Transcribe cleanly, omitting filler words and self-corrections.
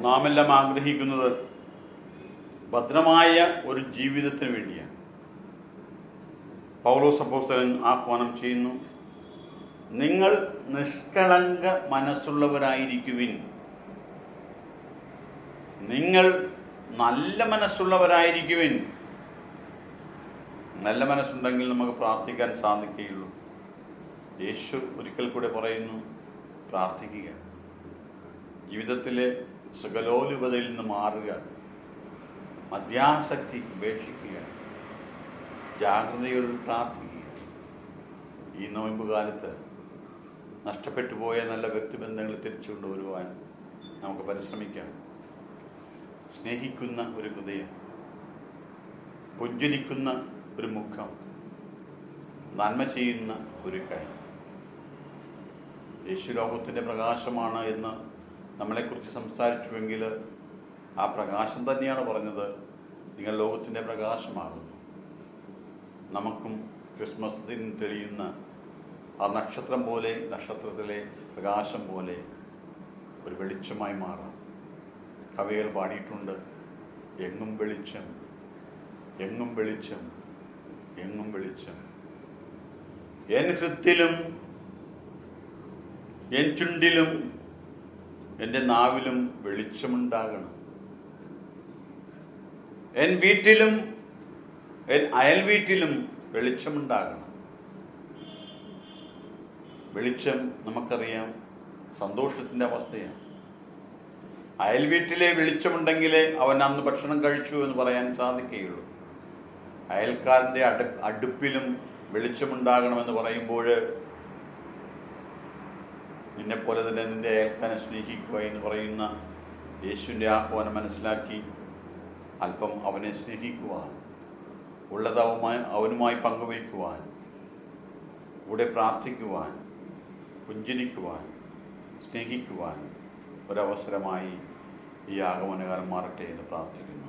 നാം എല്ലാം ആഗ്രഹിക്കുന്നത് ഭദ്രമായ ഒരു ജീവിതത്തിന് വേണ്ടിയാണ്. പൗലോസ് അപ്പോസ്തലൻ ആഹ്വാനം ചെയ്യുന്നു, നിങ്ങൾ നിഷ്കളങ്ക മനസ്സുള്ളവരായിരിക്കുവിൻ. നിങ്ങൾ നല്ല മനസ്സുള്ളവരായിരിക്കുവിൻ. നല്ല മനസ്സുണ്ടെങ്കിൽ നമുക്ക് പ്രാർത്ഥിക്കാൻ സാധിക്കുകയുള്ളൂ. യേശു ഒരിക്കൽ കൂടെ പറയുന്നു, പ്രാർത്ഥിക്കുക. ജീവിതത്തിലെ സകലോലുപതയിൽ നിന്ന് മാറുക, മദ്യാസക്തി ഉപേക്ഷിക്കുക, ജാഗ്രതയോട് പ്രാർത്ഥിക്കുക. ഈ നോയമ്പ് കാലത്ത് നഷ്ടപ്പെട്ടു പോയ നല്ല വ്യക്തിബന്ധങ്ങൾ തിരിച്ചു കൊണ്ടുവരുവാൻ നമുക്ക് പരിശ്രമിക്കാം. സ്നേഹിക്കുന്ന ഒരു ഹൃദയം, പുഞ്ചിരിക്കുന്ന ഒരു മുഖം, നന്മ ചെയ്യുന്ന ഒരു കൈ. യേശു ലോകത്തിൻ്റെ പ്രകാശമാണ് എന്ന് നമ്മളെക്കുറിച്ച് സംസാരിച്ചുവെങ്കിൽ ആ പ്രകാശം തന്നെയാണ് പറഞ്ഞത്, നിങ്ങൾ ലോകത്തിൻ്റെ പ്രകാശമാകുന്നു. നമുക്കും ക്രിസ്മസ് ദിനം തെളിയുന്ന ആ നക്ഷത്രം പോലെ, നക്ഷത്രത്തിലെ പ്രകാശം പോലെ ഒരു വെളിച്ചമായി മാറാം. കവികൾ പാടിയിട്ടുണ്ട്, എങ്ങും വെളിച്ചം, എങ്ങും വെളിച്ചം, എങ്ങും വെളിച്ചം. എൻ ഹൃത്തിലും എൻ ചുണ്ടിലും എൻ്റെ നാവിലും വെളിച്ചമുണ്ടാകണം. എൻ വീട്ടിലും എൻ അയൽവീട്ടിലും വെളിച്ചമുണ്ടാകണം. വെളിച്ചം നമുക്കറിയാം സന്തോഷത്തിൻ്റെ അവസ്ഥയാണ്. അയൽവീട്ടിലെ വെളിച്ചമുണ്ടെങ്കിലേ അവൻ അന്ന് ഭക്ഷണം കഴിച്ചു എന്ന് പറയാൻ സാധിക്കുകയുള്ളൂ. അയൽക്കാരൻ്റെ അടുപ്പിലും വെളിച്ചമുണ്ടാകണമെന്ന് പറയുമ്പോൾ നിന്നെപ്പോലെ തന്നെ നിൻ്റെ അയൽക്കാരനെ സ്നേഹിക്കുക എന്ന് പറയുന്ന യേശുവിൻ്റെ ആഹ്വാനം മനസ്സിലാക്കി അല്പം അവനെ സ്നേഹിക്കുവാൻ, ഉള്ളത് അവനുമായി പങ്കുവയ്ക്കുവാൻ, കൂടെ പ്രാർത്ഥിക്കുവാൻ, പുഞ്ചിരിക്കുവാൻ, സ്നേഹിക്കുവാൻ ഒരവസരമായി ഈ ആഗമനകാലം മാറട്ടെ എന്ന് പ്രാർത്ഥിക്കുന്നു.